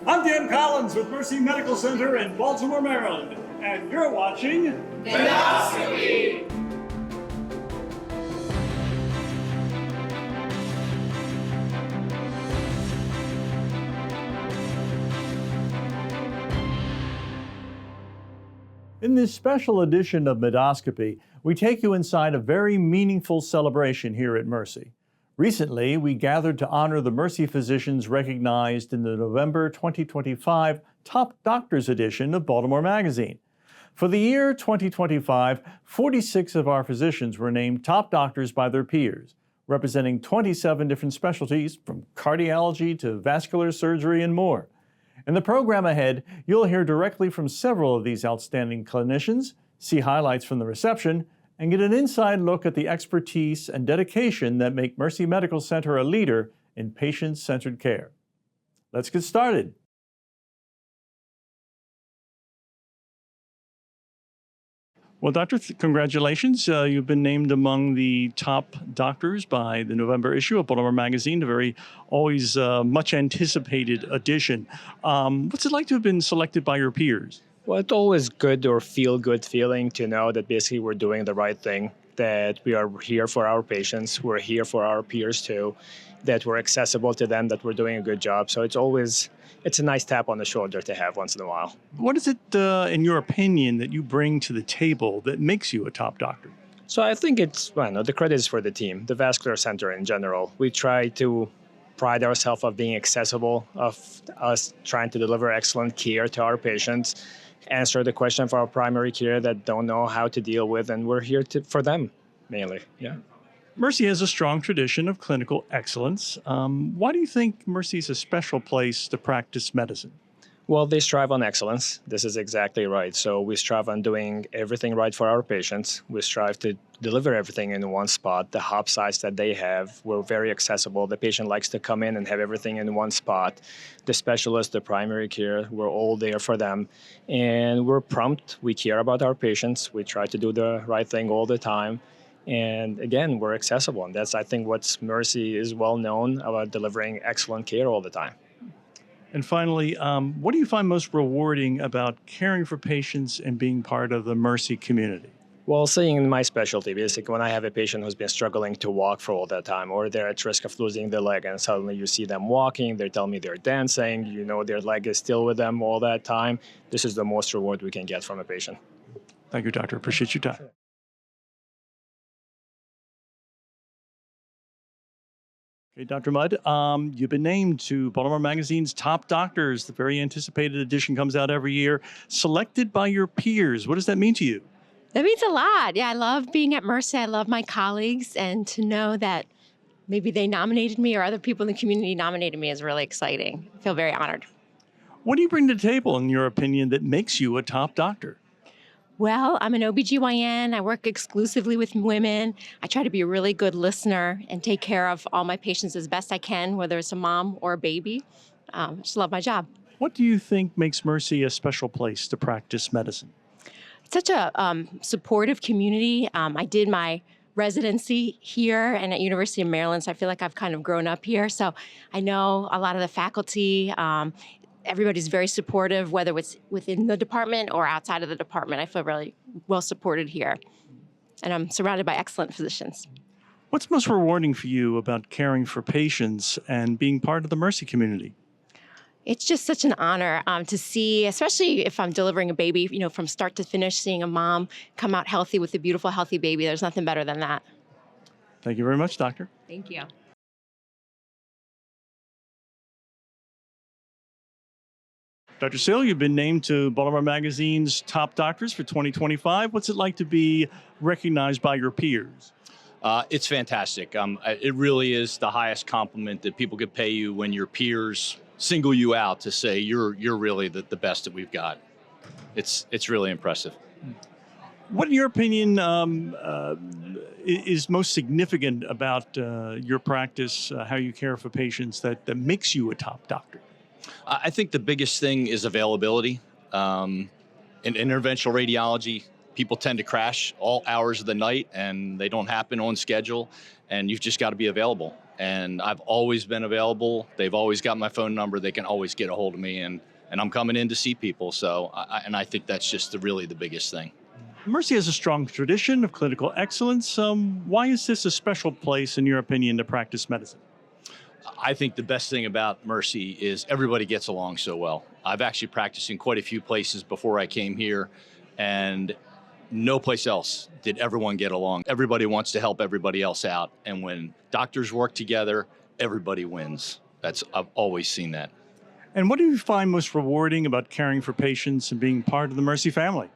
I'm Dan Collins with Mercy Medical Center in Baltimore, Maryland, and you're watching Medoscopy. In this special edition of Medoscopy, we take you inside a very meaningful celebration here at Mercy. Recently, we gathered to honor the Mercy physicians recognized in the November 2025 Top Doctors edition of Baltimore Magazine. For the year 2025, 46 of our physicians were named top doctors by their peers, representing 27 different specialties from cardiology to vascular surgery and more. In the program ahead, you'll hear directly from several of these outstanding clinicians, see highlights from the reception, and get an inside look at the expertise and dedication that make Mercy Medical Center a leader in patient-centered care. Let's get started. Well, Doctor, congratulations. You've been named among the top doctors by the November issue of Baltimore Magazine, a very always much anticipated edition. What's it like to have been selected by your peers? Well, it's always good or feel good feeling to know that basically we're doing the right thing, that we are here for our patients, we're here for our peers too, that we're accessible to them, that we're doing a good job. So it's a nice tap on the shoulder to have once in a while. What is it, in your opinion, that you bring to the table that makes you a top doctor? So I think the credit is for the team, the vascular center in general. We try to pride ourselves of being accessible, of us trying to deliver excellent care to our patients, answer the question for our primary care that don't know how to deal with, and we're here for them mainly. Yeah. Mercy has a strong tradition of clinical excellence. Why do you think Mercy is a special place to practice medicine? Well, they strive on excellence. This is exactly right. So we strive on doing everything right for our patients. We strive to deliver everything in one spot. The hub sites that they have, we're very accessible. The patient likes to come in and have everything in one spot. The specialists, the primary care, we're all there for them. And we're prompt. We care about our patients. We try to do the right thing all the time. And again, we're accessible. And that's, I think, what Mercy is well known about, delivering excellent care all the time. And finally, what do you find most rewarding about caring for patients and being part of the Mercy community? Well, seeing in my specialty, basically, when I have a patient who's been struggling to walk for all that time, or they're at risk of losing their leg, and suddenly you see them walking, they tell me they're dancing, you know their leg is still with them all that time, this is the most reward we can get from a patient. Thank you, Doctor. Appreciate your time. Okay, Dr. Mudd, you've been named to Baltimore Magazine's Top Doctors. The very anticipated edition comes out every year, selected by your peers. What does that mean to you? That means a lot. Yeah, I love being at Mercy. I love my colleagues, and to know that maybe they nominated me or other people in the community nominated me is really exciting. I feel very honored. What do you bring to the table, in your opinion, that makes you a top doctor? Well, I'm an OBGYN. I work exclusively with women. I try to be a really good listener and take care of all my patients as best I can, whether it's a mom or a baby. I just love my job. What do you think makes Mercy a special place to practice medicine? It's such a supportive community. I did my residency here and at University of Maryland, so I feel like I've kind of grown up here. So I know a lot of the faculty. Everybody's very supportive, whether it's within the department or outside of the department. I feel really well supported here. And I'm surrounded by excellent physicians. What's most rewarding for you about caring for patients and being part of the Mercy community? It's just such an honor to see, especially if I'm delivering a baby, from start to finish, seeing a mom come out healthy with a beautiful, healthy baby. There's nothing better than that. Thank you very much, Doctor. Thank you. Dr. Sill, you've been named to Baltimore Magazine's Top Doctors for 2025. What's it like to be recognized by your peers? It's fantastic. It really is the highest compliment that people could pay you when your peers single you out to say you're really the best that we've got. It's really impressive. What, in your opinion, is most significant about your practice, how you care for patients, that makes you a top doctor? I think the biggest thing is availability. In interventional radiology, people tend to crash all hours of the night, and they don't happen on schedule, and you've just got to be available. and I've always been available. They've always got my phone number. They can always get a hold of me, and I'm coming in to see people. So, I think that's just really the biggest thing. Mercy has a strong tradition of clinical excellence. Why is this a special place, in your opinion, to practice medicine? I think the best thing about Mercy is everybody gets along so well. I've actually practiced in quite a few places before I came here, and no place else did everyone get along. Everybody wants to help everybody else out, and when doctors work together, everybody wins. I've always seen that. And what do you find most rewarding about caring for patients and being part of the Mercy family?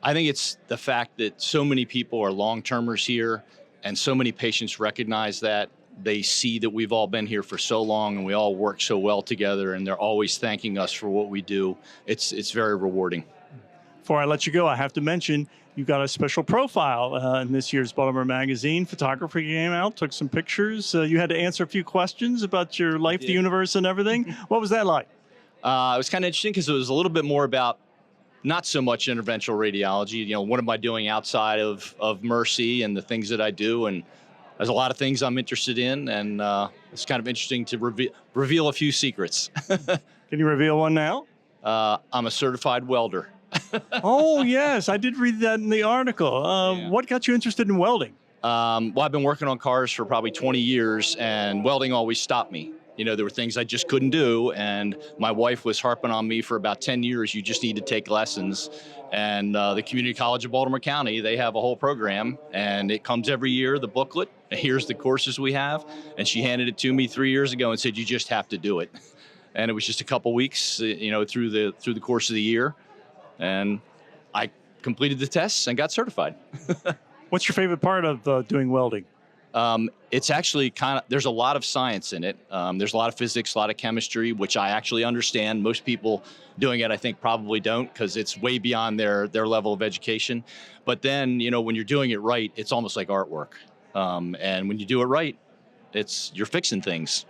I think it's the fact that so many people are long-termers here, and so many patients recognize that. They see that we've all been here for so long and we all work so well together, and they're always thanking us for what we do. It's very rewarding. Before I let you go, I have to mention you've got a special profile in this year's Baltimore Magazine. Photographer came out, took some pictures. You had to answer a few questions about your life, the universe, and everything. What was that like? It was kind of interesting because it was a little bit more about not so much interventional radiology. You know, what am I doing outside of Mercy and the things that I do? And there's a lot of things I'm interested in, and it's kind of interesting to reveal a few secrets. Can you reveal one now? I'm a certified welder. Oh, yes, I did read that in the article. Yeah. What got you interested in welding? Well, I've been working on cars for probably 20 years, and welding always stopped me. You know, there were things I just couldn't do, and my wife was harping on me for about 10 years, you just need to take lessons. And the Community College of Baltimore County, they have a whole program, and it comes every year, the booklet. And here's the courses we have. And she handed it to me 3 years ago and said, you just have to do it. And it was just a couple weeks, you know, through the course of the year. And I completed the tests and got certified. What's your favorite part of doing welding? It's actually there's a lot of science in it. There's a lot of physics, a lot of chemistry, which I actually understand. Most people doing it, I think, probably don't, because it's way beyond their level of education. But then, you know, when you're doing it right, it's almost like artwork. And when you do it right, you're fixing things.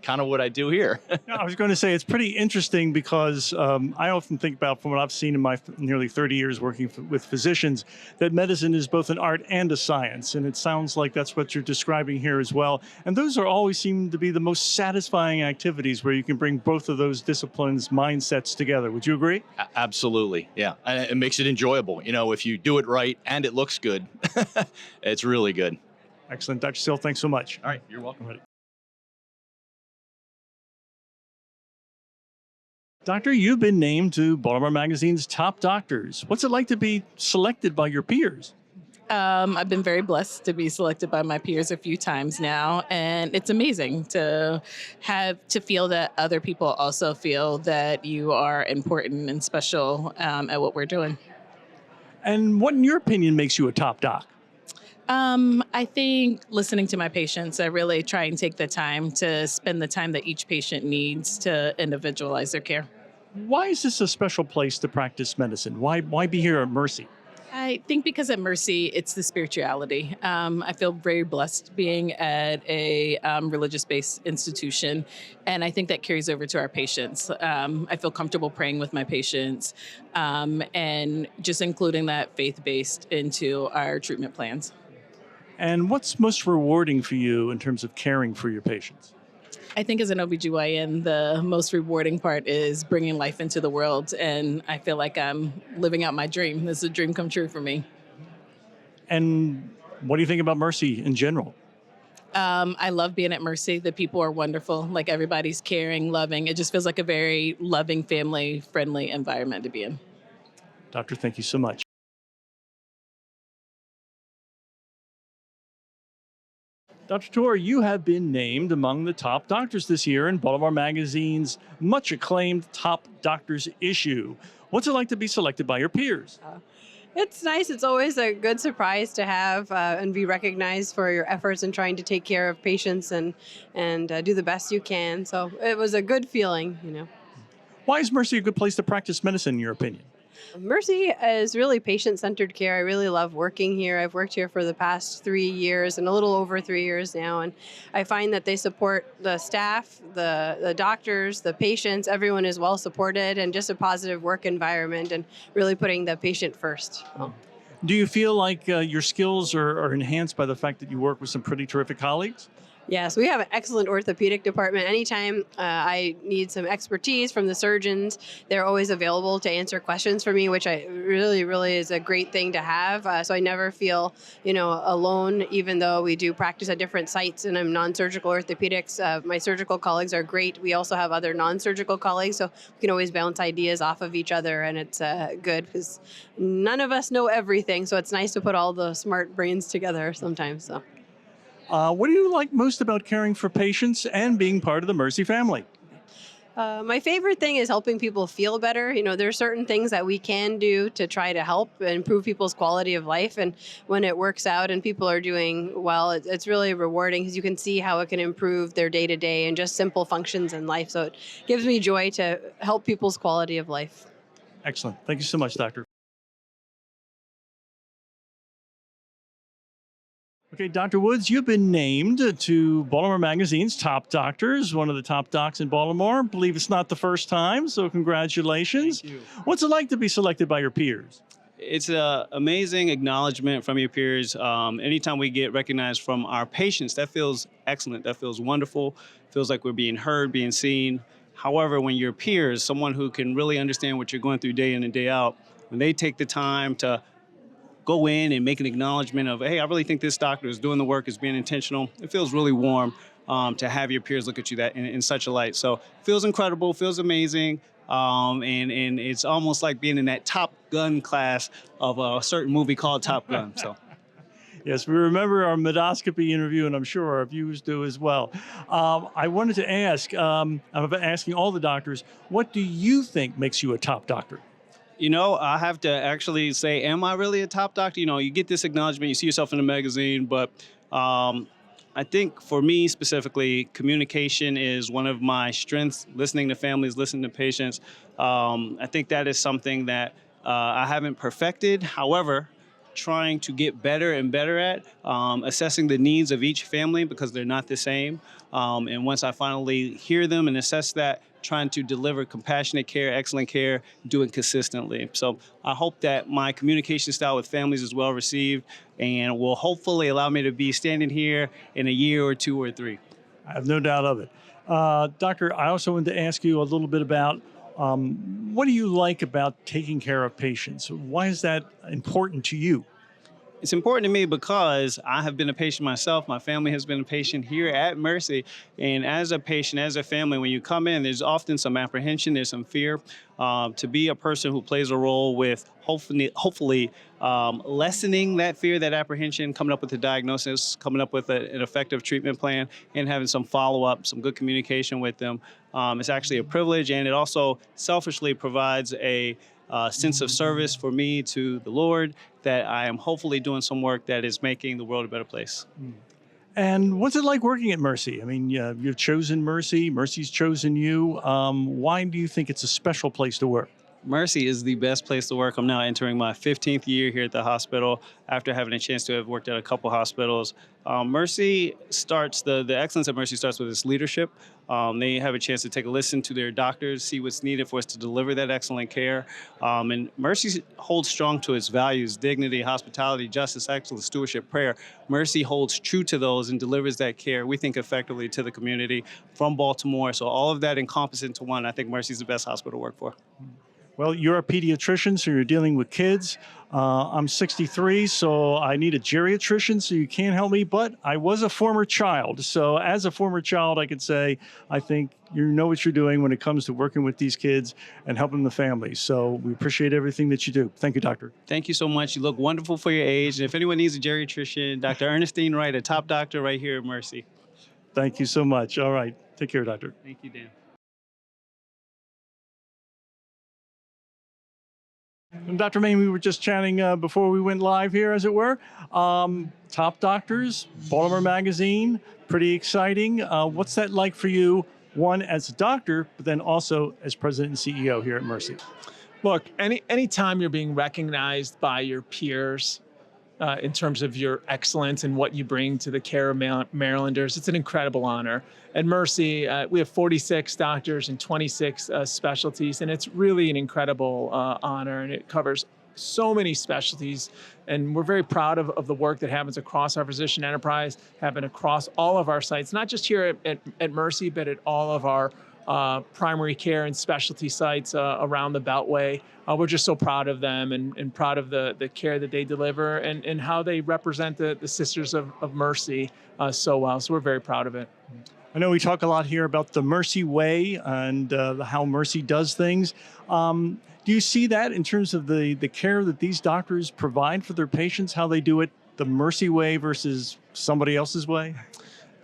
Kind of what I do here. I was going to say it's pretty interesting because I often think about, from what I've seen in my nearly 30 years working with physicians, that medicine is both an art and a science. And it sounds like that's what you're describing here as well. And those always seem to be the most satisfying activities, where you can bring both of those disciplines, mindsets together. Would you agree? Absolutely. Yeah. And it makes it enjoyable. You know, if you do it right and it looks good, it's really good. Excellent. Dr. Still, thanks so much. All right. You're welcome. Doctor, you've been named to Baltimore Magazine's Top Doctors. What's it like to be selected by your peers? I've been very blessed to be selected by my peers a few times now, and it's amazing to feel that other people also feel that you are important and special at what we're doing. And what, in your opinion, makes you a top doc? I think listening to my patients, I really try and take the time to spend the time that each patient needs to individualize their care. Why is this a special place to practice medicine? Why be here at Mercy? I think because at Mercy, it's the spirituality. I feel very blessed being at a religious-based institution, and I think that carries over to our patients. I feel comfortable praying with my patients and just including that faith-based into our treatment plans. And what's most rewarding for you in terms of caring for your patients? I think as an OBGYN, the most rewarding part is bringing life into the world, and I feel like I'm living out my dream. This is a dream come true for me. And what do you think about Mercy in general? I love being at Mercy. The people are wonderful. Like, everybody's caring, loving. It just feels like a very loving, family-friendly environment to be in. Doctor, thank you so much. Dr. Tour, you have been named among the top doctors this year in Baltimore Magazine's much acclaimed Top Doctors issue. What's it like to be selected by your peers? It's nice. It's always a good surprise to have and be recognized for your efforts in trying to take care of patients and do the best you can. So it was a good feeling, you know. Why is Mercy a good place to practice medicine, in your opinion? Mercy is really patient-centered care. I really love working here. I've worked here for the past 3 years and a little over 3 years now. And I find that they support the staff, the doctors, the patients. Everyone is well supported, and just a positive work environment, and really putting the patient first. Do you feel like your skills are enhanced by the fact that you work with some pretty terrific colleagues? Yes, we have an excellent orthopedic department. Anytime I need some expertise from the surgeons, they're always available to answer questions for me, which I really, really is a great thing to have. So I never feel, alone, even though we do practice at different sites and I'm non-surgical orthopedics. My surgical colleagues are great. We also have other non-surgical colleagues, so we can always bounce ideas off of each other, and it's good because none of us know everything. So it's nice to put all the smart brains together sometimes. So. What do you like most about caring for patients and being part of the Mercy family? My favorite thing is helping people feel better. There are certain things that we can do to try to help and improve people's quality of life. And when it works out and people are doing well, it's really rewarding because you can see how it can improve their day to day and just simple functions in life. So it gives me joy to help people's quality of life. Excellent. Thank you so much, Doctor. Okay, Dr. Woods, you've been named to Baltimore Magazine's Top Doctors, one of the top docs in Baltimore. I believe it's not the first time, so congratulations. Thank you. What's it like to be selected by your peers? It's an amazing acknowledgement from your peers. Anytime we get recognized from our patients, that feels excellent. That feels wonderful. Feels like we're being heard, being seen. However, when your peers, someone who can really understand what you're going through day in and day out, when they take the time to go in and make an acknowledgement of, hey, I really think this doctor is doing the work, is being intentional. It feels really warm to have your peers look at you that in such a light. So it feels incredible, feels amazing. And it's almost like being in that Top Gun class of a certain movie called Top Gun. So. Yes, we remember our Medoscopy interview, and I'm sure our viewers do as well. I wanted to ask, I'm asking all the doctors, what do you think makes you a top doctor? I have to actually say, am I really a top doctor? You get this acknowledgement, you see yourself in the magazine, but I think for me specifically, communication is one of my strengths, listening to families, listening to patients. I think that is something that I haven't perfected. However, trying to get better and better at assessing the needs of each family because they're not the same. And once I finally hear them and assess that, trying to deliver compassionate care, excellent care, do it consistently. So I hope that my communication style with families is well received and will hopefully allow me to be standing here in a year or two or three. I have no doubt of it. Doctor, I also wanted to ask you a little bit about what do you like about taking care of patients? Why is that important to you? It's important to me because I have been a patient myself. My family has been a patient here at Mercy. And as a patient, as a family, when you come in, there's often some apprehension, there's some fear. To be a person who plays a role with hopefully lessening that fear, that apprehension, coming up with a diagnosis, coming up with an effective treatment plan, and having some follow-up, some good communication with them. It's actually a privilege, and it also selfishly provides a sense of service for me to the Lord, that I am hopefully doing some work that is making the world a better place. And what's it like working at Mercy? I mean, you've chosen Mercy. Mercy's chosen you. Why do you think it's a special place to work? Mercy is the best place to work. I'm now entering my 15th year here at the hospital after having a chance to have worked at a couple hospitals. Mercy starts, the excellence at Mercy starts with its leadership. They have a chance to take a listen to their doctors, see what's needed for us to deliver that excellent care. And Mercy holds strong to its values: dignity, hospitality, justice, excellence, stewardship, prayer. Mercy holds true to those and delivers that care, we think, effectively to the community from Baltimore. So all of that encompassed into one. I think Mercy's the best hospital to work for. Well, you're a pediatrician, so you're dealing with kids. I'm 63, so I need a geriatrician, so you can't help me. But I was a former child. So as a former child, I could say, I think you know what you're doing when it comes to working with these kids and helping the families. So we appreciate everything that you do. Thank you, Doctor. Thank you so much. You look wonderful for your age. And if anyone needs a geriatrician, Dr. Ernestine Wright, a top doctor right here at Mercy. Thank you so much. All right. Take care, Doctor. Thank you, Dan. And Dr. Main, we were just chatting before we went live here, as it were. Top Doctors, Baltimore Magazine, pretty exciting. What's that like for you, one, as a doctor, but then also as president and CEO here at Mercy? Look, anytime you're being recognized by your peers in terms of your excellence and what you bring to the care of Marylanders, it's an incredible honor. At Mercy, we have 46 doctors and 26 specialties, and it's really an incredible honor, and it covers so many specialties, and we're very proud of the work that happens across our physician enterprise, happen across all of our sites, not just here at Mercy, but at all of our primary care and specialty sites around the Beltway. We're just so proud of them and proud of the care that they deliver and how they represent the Sisters of Mercy so well. So we're very proud of it. I know we talk a lot here about the Mercy Way and how Mercy does things. Do you see that in terms of the care that these doctors provide for their patients, how they do it the Mercy Way versus somebody else's way?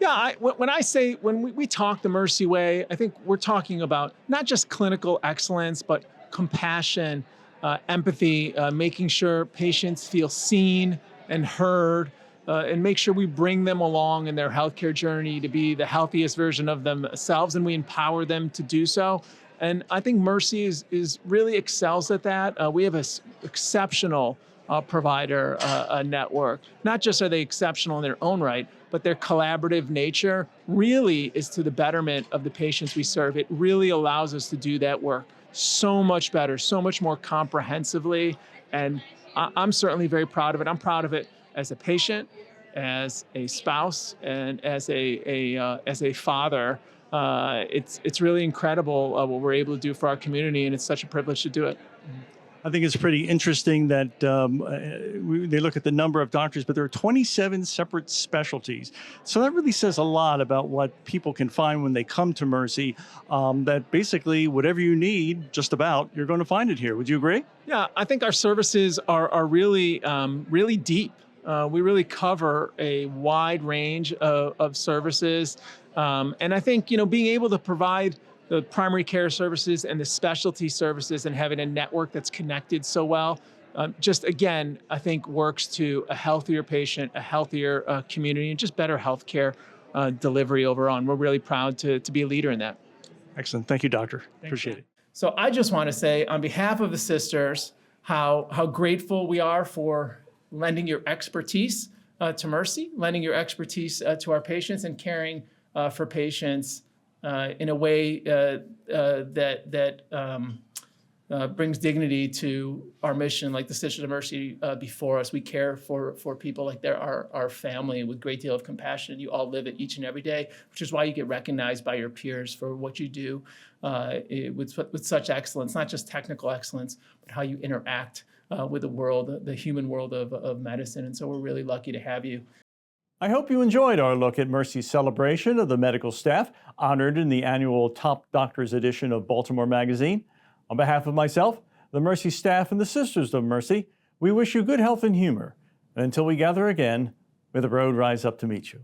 Yeah, when we talk the Mercy Way, I think we're talking about not just clinical excellence, but compassion, empathy, making sure patients feel seen and heard, and make sure we bring them along in their healthcare journey to be the healthiest version of themselves, and we empower them to do so. And I think Mercy is really excels at that. We have an exceptional provider network. Not just are they exceptional in their own right, but their collaborative nature really is to the betterment of the patients we serve. It really allows us to do that work so much better, so much more comprehensively. And I'm certainly very proud of it. I'm proud of it as a patient, as a spouse, and as a father. It's really incredible what we're able to do for our community, and it's such a privilege to do it. I think it's pretty interesting that they look at the number of doctors, but there are 27 separate specialties. So that really says a lot about what people can find when they come to Mercy, that basically whatever you need, just about, you're going to find it here. Would you agree? Yeah, I think our services are really, really deep. We really cover a wide range of services. And I think, being able to provide the primary care services and the specialty services and having a network that's connected so well, just again, I think works to a healthier patient, a healthier community, and just better healthcare delivery overall. And we're really proud to be a leader in that. Excellent. Thank you, Doctor. Appreciate it. So I just want to say on behalf of the sisters, how grateful we are for lending your expertise to Mercy, lending your expertise to our patients, and caring for patients in a way that brings dignity to our mission, like the Sisters of Mercy before us. We care for people like they're our family with a great deal of compassion. You all live it each and every day, which is why you get recognized by your peers for what you do with such excellence, not just technical excellence, but how you interact with the world, the human world of medicine. And so we're really lucky to have you. I hope you enjoyed our look at Mercy's celebration of the medical staff honored in the annual Top Doctors edition of Baltimore Magazine. On behalf of myself, the Mercy staff, and the Sisters of Mercy, we wish you good health and humor. And until we gather again, may the road rise up to meet you.